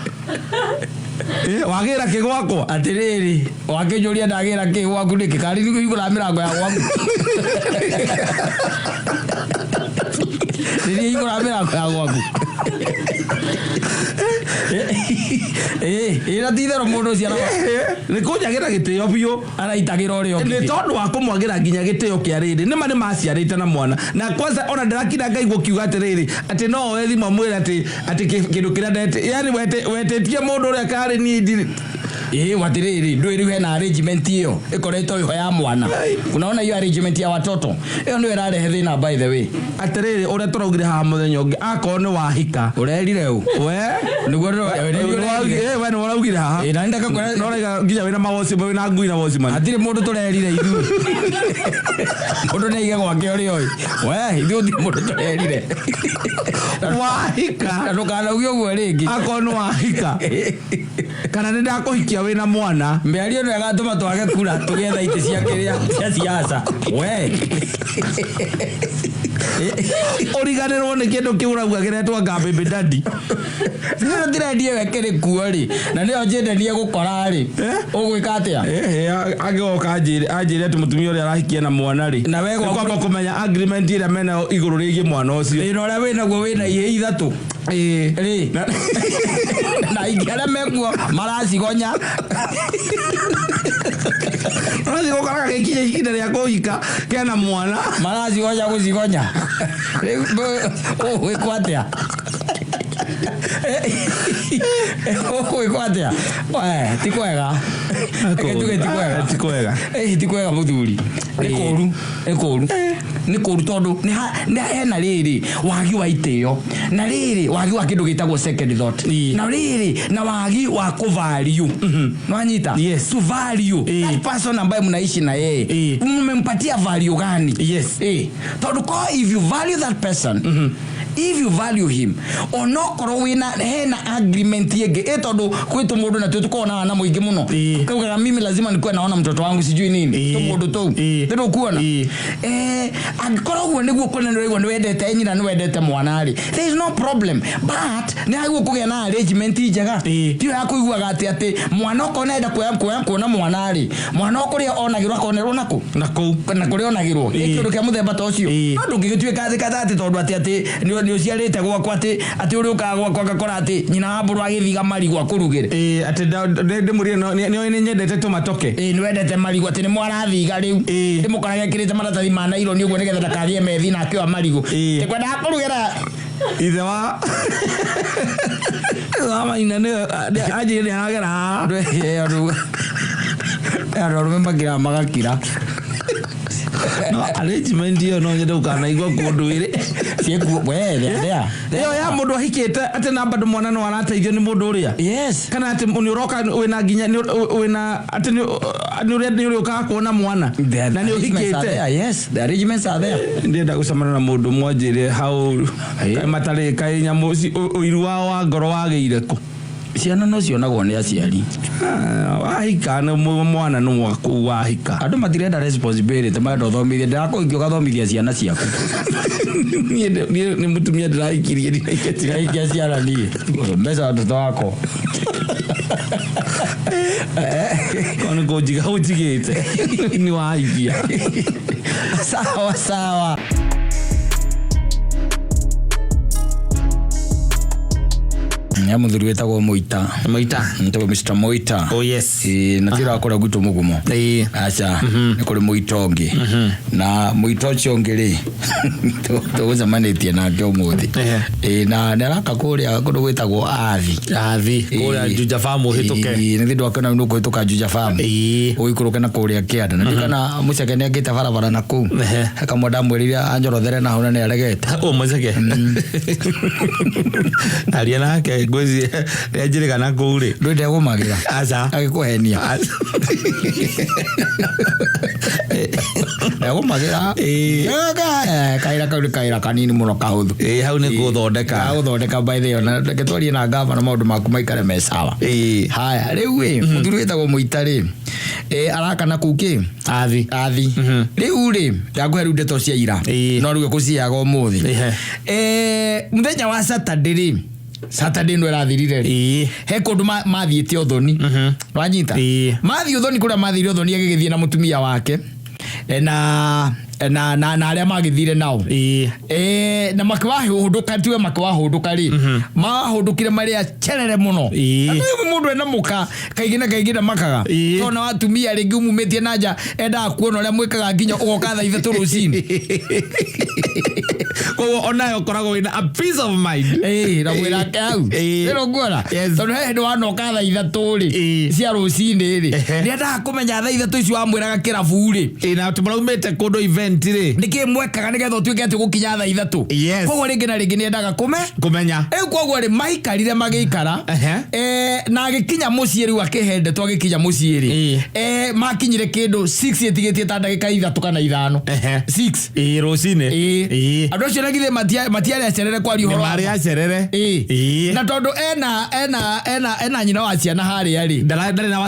wagira ke gwakwa atiriri wakijuria ndagira ke gwaku nikikari igura mirango ya gwaku Diri igura mirango ya gwaku ira tithero mundu ciana ni kunyagira gitio biu araitagira urio ni tondu wa kumwagira nginya gitio kia riri ni mane maciarite na mwana na kwanza ona ndarakira ngai gukiuga atiriri ati no wethi mamwira ati kindu kira ndete yani wetetie mundu uria kari ni watiriri ndwiri hena arrangement iyo ikoretwo iho ya mwana unaona hiyo arrangement ya watoto iyo ndio irarehe thina by the way atiriri uria turaugire ha muthenya ungi akoro ni wahika urerire u we niguo we ni uraugire ha na ndaka kora no rega nginya wina mawosi wina ngui na wosi man atire mundu turerire ithu mundu ne igego gwake uri oi we ithu ndi mundu turerire wahika ndukana ugio gwe ringi akoro ni wahika kana nenda kuhikia wina mwana mbeario no agatuma twage kura tugetha ite cia kiria cia siasa we origanirwo ni kindu kiurauga giretwa ngambe dadi ndio ndirendi wekere kuori na ndio njendenie gukora ri ugwika atia agoka ajire ati mutumia uri arahikia na mwana ri na wewe kwamba kumenya agreement ira mena iguru rigi mwana ucio ino ria wina guo wina ihe ithatu ri na igara mekuo maracigonya Razi gukara gikinye ikinda ria kuhika kena mwana maracigonya gucigonya we kwatia kwatia ti kwega ti kwega ti kwega muthuri ni koru tondu ni hena riri wagi wa itio na riri wagi wa kindu gitagwo second thought na riri na wagi wa ku value nwanyita to value that person ambaye mnaishi na yeye umempatia value gani tondu if you value that person if you value him onokoro wina hena agreement yege tondu kwitu mundu na tutukona na muingi muno kauga mimi lazima nikuwe naona mtoto wangu sijui nini to mundu to ndio kuona agikoro gwo niguo kone ndio wendete nyina no wendete mwanari there is no problem but ni aguo kugia na arrangement njega tio yakuiguaga ati mwana okona enda kuona mwanari mwana okuria onagirwa konerwo nako na kuria onagirwo ikindu kia muthemba ta ucio no ndungigituika thikata tondu ati ni uciarite gwakwa ati uri ukagwa kwakora ati nyina wamburu agithiga marigwa kurugire ati ndimurie ni nyendete tomatoke ni wendete marigwa ati ni mwarathiga riu ndimukorage kirite maratathi ma nairo ni uguo nigetha ndakarie methi na akiwa marigo tikwenda kurugira ithe wa maina ne aje ni agera ndo magira magakira no arrangement yo no nyenda ukana igwa kundu ire cieku yo ya mundu ahikite ati na bado mwana no arateithio ni mundu uria kana ati ni uroka wina ginya wina ati ni uri uka kuona mwana na ni uhikite the arrangements are there ndenda gucamana na mundu mwanjire how matari kai nyamu uiru wa ngoro wageire ku ciana no cionagwo ni aciari wahika na mwana no waku wahika andu matirenda responsibility mando thomithia ndakũingio gathomithia ciana ciaku ni mutumia ndirahikirie ndirahikia ciana ni mbeca watoto wako kono gojiga ujigite ni wahikia sawa muthuri wetagwo Muita ntagwo Mr Muita na tira akora gwitu mugumo acha ni kuri Muita ongi na Muita ucio ngiri tuguza manetie na ngio muthi na naraka kuria kundu gwetagwo athi kuria Juja Farm hituke ni thindu akona nuko hituka Juja Farm uikuruke na kuria kianda na ndikana muceke ni agite barabara na ku akamwenda mwiriria anjorothere na hona ni aregete muceke aria nake gozi yajire kana kure ndwende gumagira acha agikuhenia gumagira kaira kanini muno kahuthu hau ni guthondeka by the na getwarie na ngava na maundu maku maikare me sawa haya riu muthuri wetagwo Muita ri arakana kuki athi riu ri ndaguhe ru ndeto cia ira no riu kuciaga umuthi muthenya wa Saturday ndo rathirire he kundu mathiite uthoni wanyita mathi uthoni kuria mathire uthoni agigithie na mutumia wake na aria magithire nao na makwahuduka tiwe makwahuduka ri mahudukire maria cherere muno mundu ena muka kaigina makaga tona watumia ringi umumetie nanja enda kuona uria mwikaga nginya ugoka tha ithe turucini ko onayo korago ina a peace of mind na mwira kau ero ngora tondu he ndo wanoka tha ithe turi cia rucini ri ni enda kumenya tha ithe tuici wa mwiraga kirabu ri na tumuraumete kundu event ri nikimwekaga nigetha utuike ati gukinya tha ithatu koguo ringi na ringi ni endaga kumenya koguo ri maikarire magiikara na agikinya mucii riu akihende twagikinya mucii ri makinyire kindu 6 etigetie ta ndagika 3 kana 5 6 rucini andu acio nagithe matiare acerere kwari uhoro mari acerere na tondu ena nyina wa ciana haria ri ndari na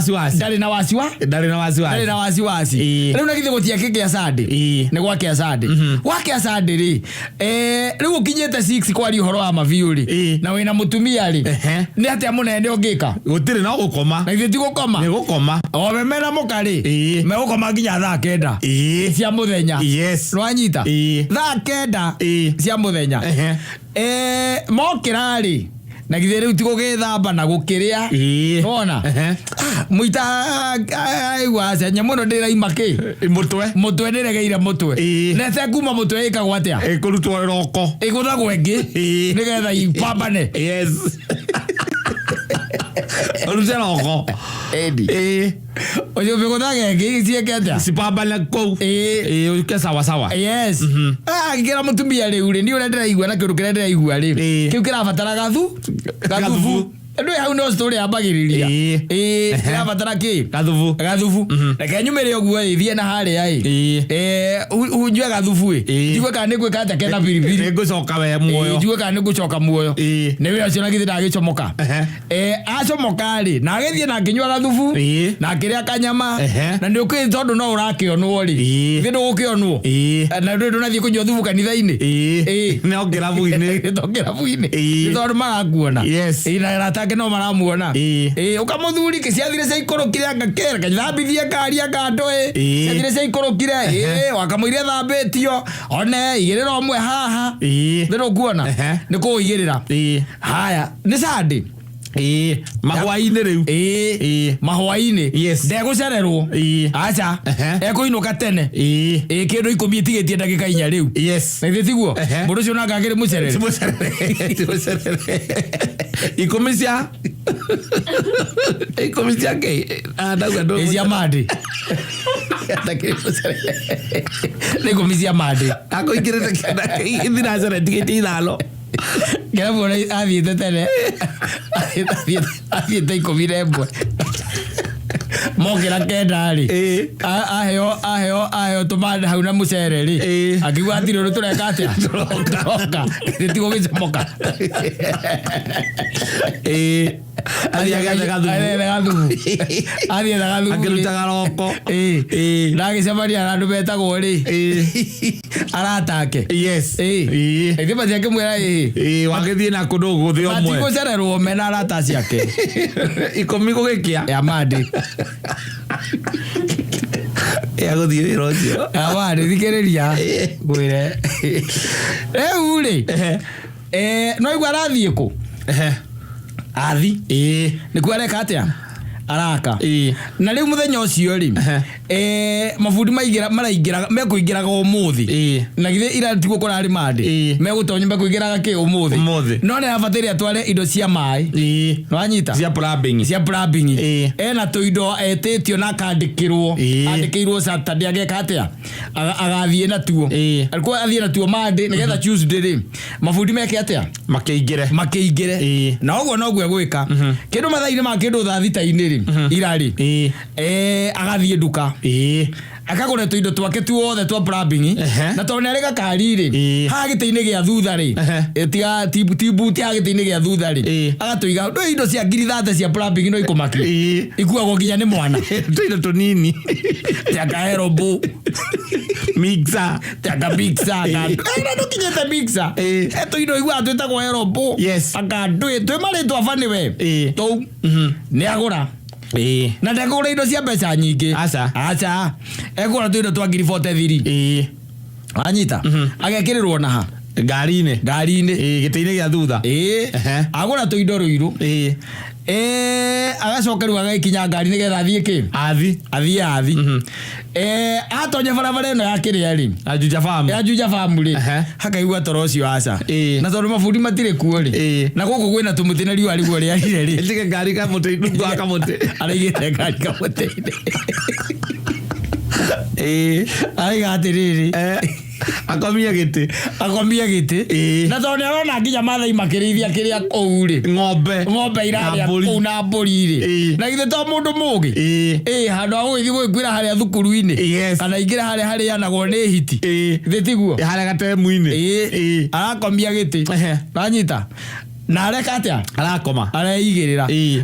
wasiwasi riu nagithe gutia kike asande ni gwake asande ri riu ukinyete 6 kwari uhoro wa maviuri na wina mutumia ri ni atia munene ungika gutire na gukoma na ithe ti gukoma ni gukoma o memera mukari me gukoma nginya thaa 9 cia muthenya nwanyita thaa 9 cia muthenya mokirari na githe riu ti gugithamba na gukiria ona muita aigua cenye muno ndiraima ki mutwe ndiregeire mutwe nete kuma mutwe ikagwa atia ikurutwo roko iguthagwo ingi nigetha ipambane Olùsẹ́ lọ́kọ́. Edi. Oye òfin kọ́tà kẹ̀kẹ́ sí ẹ̀kẹ́ tà. Sipabala kọ́. O kẹ́ sawasawa. Yes. Kira mutumbi ya leure ndi urendera igwa na kiru kirendera igwa ri. Kiu kira fatara gathu. Gathufu. Ndo ya uno story abagiriria. Kira fatara ki? Gathufu. Gathufu. Na kenyumire ogwa ithie na hare ai. Unjwe gathufu e. Jigwe ka nigwe kata kena piripiri. Egucoka we muoyo. Jigwe ka nigucoka muoyo. Newe acio na githira ndagicomoka. Acomoka ri na agithie na kinywa gathufu. Na kiria kanyama. Na ndi ukwi tondu no urakionwo ri. Githe ndugukionwo. Na ndu nathie kunywa thufu kanitha-ini. No ngirabu-ini. To ngirabu-ini. Tondu marakuona. Yes. Ina take no maramuona. Ukamuthuri kiciathire cia ikorokire ngakera kanyambithie karia kandoe. Ciathire cia ikorokire. Wakamwire thambitio. One igirira omwe haha. Ndiro kuona. Ni kuigirira. Haya, ni Sunday. Mahwa-ini riu. Mahwa-ini. Yes. Ndegucererwo. Acha. Ekuinuka tene. Kindu 10 itigitie ndagika 4 riu. Yes. Na ithe tiguo. Mundu ucio nanga ngiri mucerere. Ikomisia. Ikomisia ke. Ndauga ndo. Isia madi. Ndakiri mucerere. Nikomisia madi. Ako ikirete kenda. Ithira zera tigiti ithalo. Kera bona athiete tene. Athiete 11. Mokira kenda ri. Aheo tumande hau na mucere ri. Akigwa atiro rutureka atia. Turoka. Titigo gicomoka. Athia gathufu. Athia gathufu. Akirutaga roko. Na gicemaria na andu betagwo ri. Aratake. Yes. Ithe bathi akimwira wagithie na kundu guthi omwe. Matigucererwo mena arata ciake. Ikomi gugikia. Ya madi. Ya guthie wira ucio. Awari thikiriria. Gwire. Uri. No igwa arathie ku. Athi. Niku areka atia? Araka. Na riu muthenya ucio ri. Mafundi maraingira mekuingiraga umuthi. Na githe iratigwo kurari madi. Megutonya mekuingiraga ki umuthi. No ne abatiri atware indo cia mai. No anyita. Cia plumbing. Cia plumbing. Na tuindo etitio na kandikirwo. Andikirwo Saturday ageka atia? Agathie na tuo. Alikuwa athie na tuo madi nigetha Tuesday ri. Mafundi meke atia? Makeingire. Na ogwo no gwe gwika. Kindu mathaini ma kindu tha thita-ini ri. Irari. Agathie nduka. Akagura tuindo twake tuothe twa plumbing. Na tone arega kari ri. Ha gite-ini gia thutha ri. Tiga tibu tia gite-ini gia thutha ri. Agatuiga ndo indo cia 30 cia plumbing no ikumaki. Ikuagwo nginya ni mwana. Tuindo tunini. Tia kaerobo. Mixer. Tia ka mixer. Ndo kinyete mixer. Tuindo igwa twetagwo aerobo. Yes. Akandwe twe mari twafani we. To ni agura. Na ndegura indo cia mbeca nyingi. Acha. Egura tuindo twa 43. Anyita. Agekirirwo na ha. Ngari-ini. Gite-ini gia thutha. Agura tuindo ruiru. Agacokeru agaikinya ngari nigetha athie ki? Athi. Atonya barabara ino ya kiria ri. Ajuja family. Hakaigua toro ucio aca. Na tondu mafundi matire kuo ri. Na guku gwina tumuti na riua rigwo ria rire ri. Tige ngari ka muti ndugu akamuti. Araigite ngari ka muti. Aiga atiriri. Akomia giti. Na tondu arona nginya mathai makirithia kiria kuu ri. Ng'ombe iraria kuu na mburi ri. Na githe to mundu mugi. Handu ha guthii gwikira haria thukuru-ini. Kana ingira haria anagwo ni hiti. Githe tiguo. Haria gatemu-ini. Arakomia giti. Nanyita. Na areka atia?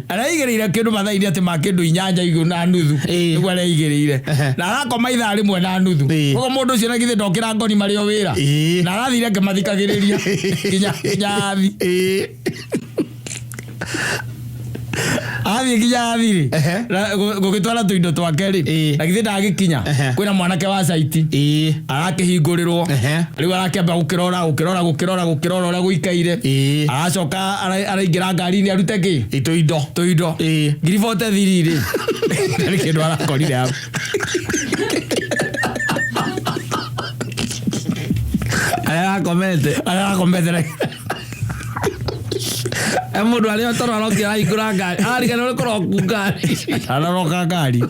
Araigirira kindu mathaini ati ma kindu 8 na nuthu. Niguo araigirire. Na arakoma ithaa rimwe na nuthu. Koguo mundu ucio na githe ndokira ngoni mario wira. Na arathire kimathikagiriria. Kinya athi. athi kinya athiri gugitwara tuindo twake ri lakini ndagikinya kwina mwanake wa saiti arakihingũrĩrwo riu arakĩamba gũkĩrora ũrĩa gũikaire aracoka araingĩra ngari-inĩ arute kĩ tuindo ngiribote thiri ri nĩ kĩndũ arakorire hau arakomete mundu aria toro arokia ahingũra ngari arigana ũrĩ kũroku ngari araroka ngari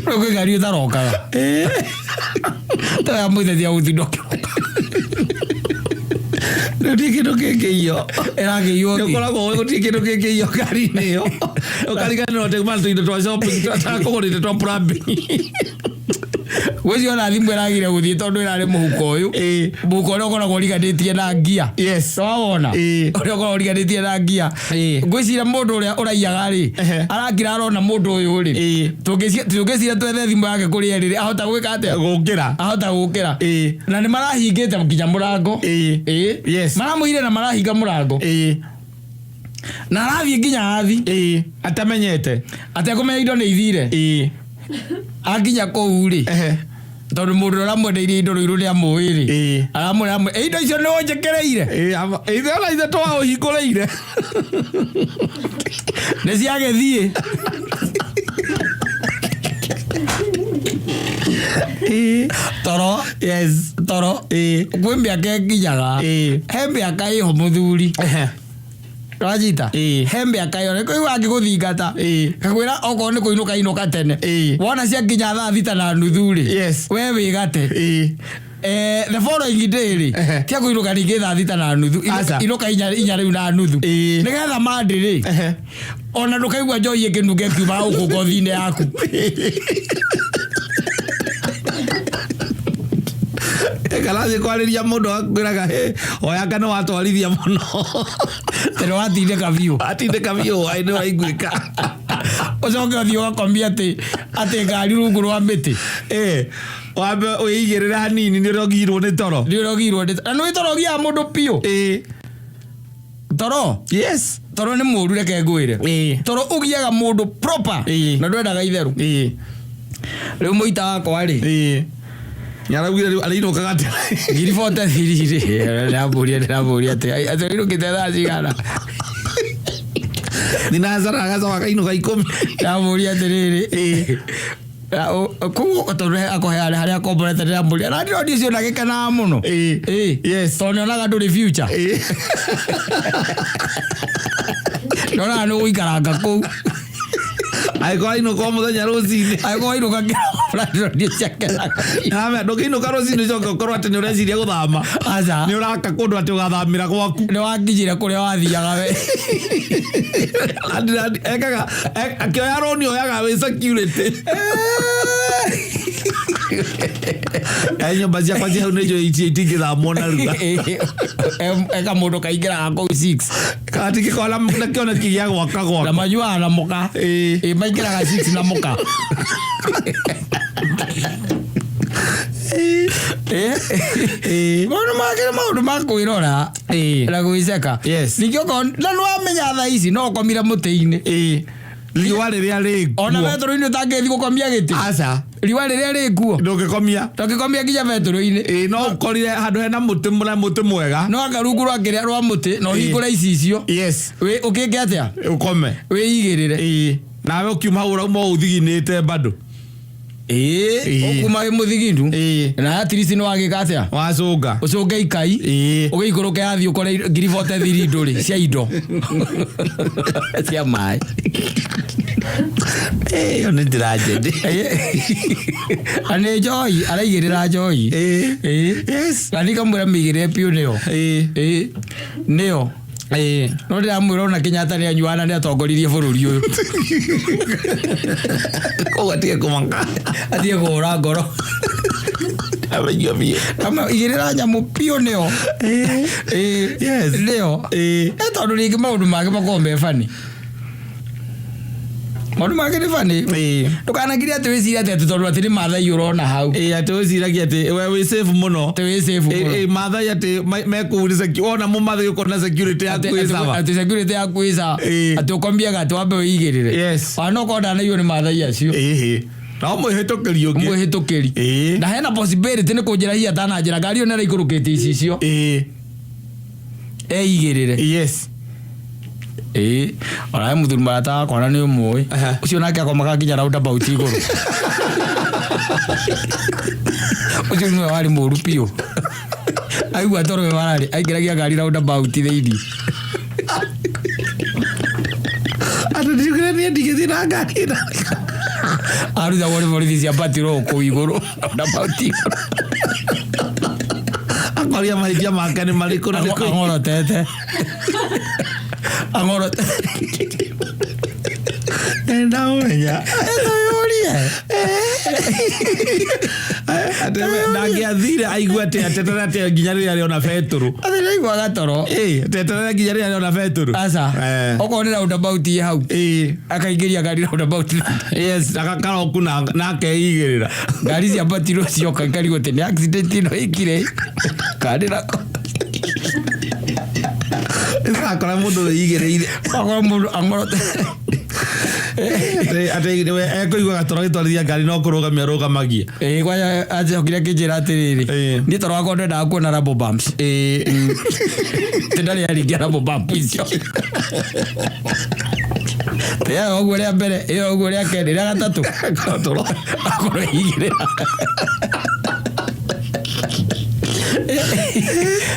rĩu ngari ũtarokaga taya mũithethia gũthindoka nĩ kĩndũ kĩngĩio ĩragĩio nĩũkoragwo gũtirĩ kĩndũ kĩngĩio ngari-inĩ ĩyo ũkariganĩrwo atĩ mana tũindo twa shopping tũrakũgũrĩte twa plumbing Wezi ona thimũ ĩragire gũthiĩ tondũ ĩrarĩ mũhuko ũyũ mũhuko ũrĩa ũkoragwo ũriganĩtie na ngia wawona ũrĩa ũkoragwo ũriganĩtie na ngia ngwĩciria mũndũ ũrĩa ũraiyaga rĩ arakira arona mũndũ ũyũ rĩ tũngĩcira twethe thimũ yake kũrĩa rĩrĩ ahota gwĩka atĩa ahota gũkĩra na nĩ marahingĩte nginya mũrango maramũire na marahinga mũrango na arathiĩ nginya athi atamenyete atekũmenya indo nĩ ithire akinya kũu rĩ tondũ mũndũ ũramwendeirie indo rĩu nĩ amũĩ rĩ aramwĩra indo icio nĩ ũnjĩkĩrĩire ithe ona ithe twaũhingũrĩire nĩ ciagĩthiĩ toro kwĩ mĩaka ĩkinyaga he mĩaka ĩho mũthuri Rajita he mĩaka ĩyo nĩkũ angĩgũthingata kakwĩra okorwo nĩ kũinũka inũka tene wona ciakinya thaa thita na nuthu rĩ we wĩgate the following day rĩ tia kũinũka ningĩ thaa thita na nuthu inũka inya rĩu na nuthu nĩgetha mandĩ rĩ ona ndũkaigua njohi ĩkĩnunga ĩkiuma gũkũ ngothi-inĩ yaku karathi kwarĩria mũndũ akwĩraga oya kana watwarithia mũno tene watindĩka biũ nĩ waiguĩka ũcoke ũthiĩ ũgakomia atĩ ngari rungu rwa mĩtĩ wambe ũigĩrĩre hanini nĩ ũrogirwo nĩ toro na nĩ torogiaga mũndũ piũ toro toro nĩ mũru reke ngwĩre toro ũgiaga mũndũ proper na ndwendaga itherũ rĩu mũita wakwa rĩ nyaraugire arĩinũkaga atĩ ngiribote thiri ndĩramũria atĩ atĩinũkĩte thaa cigana thinacara agacoka kainũka 10 ndĩramũria atĩrĩrĩ koguo tondũ akũheana harĩa akomborete ndĩramũria na ndĩrona icio nagĩkenaga mũno tondũ nĩonaga ndũrĩ future nĩonaga nĩ gũikaranga kũu agĩkorwo ainũka mũthenya rũcinĩ agĩkorwo ainũka ndũkĩinũka rũcinĩ coke ũkorwo atĩ nĩ ũreciria gũthama nĩ ũraka kũndũ atĩ ũgathamĩra gwaku nĩ wakinyire kũrĩa wathiaga we ekaga akĩoya rũni oyaga wĩ security nyũmba ciakwa cia hau nĩ njũĩ icio itingĩthamwo na ruga eka mũndũ kaingĩraga kũu 6 gatingĩkorwo na kĩoneki gĩa gwaka na manyuaga na mũka maingĩraga 6 na mũka maũndũ ma kwĩrora na gwĩceka ningĩ okorwo na nĩwamenya thaa ici no ũkomire mũtĩ-inĩ riũa rĩrĩa rĩkuo ona betũrũ-inĩ ũtangĩthi gũkomia gĩtĩ aca riũa rĩrĩa rĩkuo ndũngĩkomia nginya betũrũ-inĩ no ũkorire handũ hena mũtĩ mwega no anga rungu rwa kĩrĩa rwa mũtĩ na ũhingũre icicio ũkĩke atĩa ũkome wĩigĩrĩre nawe ũkiuma hau ũrauma ũthiginĩte bado ũkuma mũthigindu na atirisi nĩ wagĩka atĩa wacũnga ũcũnge ikai ũgĩikũrũke yathi ũkore ngiribote thiri ndũrĩ cia indo cia maĩ ĩyo nĩ ndĩranjende nĩ njohi araigĩrĩra njohi na ndikamwĩra mĩigĩrĩre piũ nĩyo no ndĩramwĩra ona Kenyatta nĩ anyuana nĩ atongoririe bũrũri ũyũ koguo atige kũmaka atige kũhũra ngoro igĩrĩra nyamũ piũ nĩyo nĩyo tondũ rĩngĩ maũndũ mangĩ makorwo me bani Maundu make ni funny. Ndukanagiria ati wiciria ati tondu ati ni mathai urona hau. Ati wiciragia ati we safe muno. Ati we safe muno. Mathai ati mekuuriza ona mu mathai ukona security yaku isava. Ati security yaku isa. Ati ukombiaga ati wambe wigirire. Yes. Ano ko ndana iyo ni mathai acio. No muhitukiri ungi. Muhitukiri. Na hena possibility ni kunjira hia tana njira ngari yo nera ikurukite icio. Igirire. Yes. Ora muthuri marata kwana ni umwe. Ucio nake akomaga nginya roundabout iguru. Ucio ni wari muru piu. Aigua toro we warari aingiragia ngari roundabout thiini. Atu ndigire ni ndigithie na ngari. Aruza wori borithi cia Atoririo ku iguru roundabout iguru. Akoria mahijia makani mariku na niku. Angorotete. Angorotete. Enda umenya. Etoyoria. Nangiathire aigua ati atetera ati nginya riria riona Petro. Athire aigua gatoro. Atetera nginya riria riona Petro. Asa. Okonera roundabout ye hau. Akaingiria ngari roundabout. Yes, akakara oku na akeigirira. Ngari cia Atoririo cioka ngarigo tene accident ino ikire. Kadira. Akora mundu igiriire. Akora mundu angorote. Ate ekuigua gatoro gitwarithia ngari no kurugamia rugamagia. Kwa aje okire kinjira atiriri. Ni toro wako ndenda kuona rubber bumps. Tendari aringia rubber bump icio. Ya ogwe ria mbere, iyo ogwe ria kende, ria gatatu. Gatoro. Akora igirira.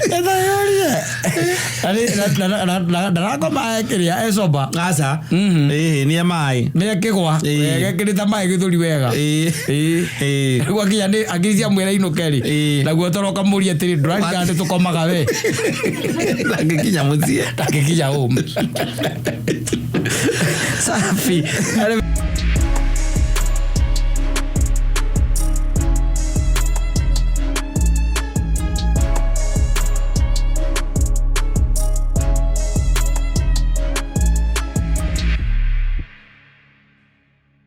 Etoyoria. Ndarako mae kiria ecoba. Asa. Ni mai. Ni kigwa. Gekirita mai githuri wega. Gwa kinya ni agirisia mwera inukeri. Naguo toroka muria tiri drug card tukomaga we. Ndagikinya mucie. Ndagikinya home. Safi.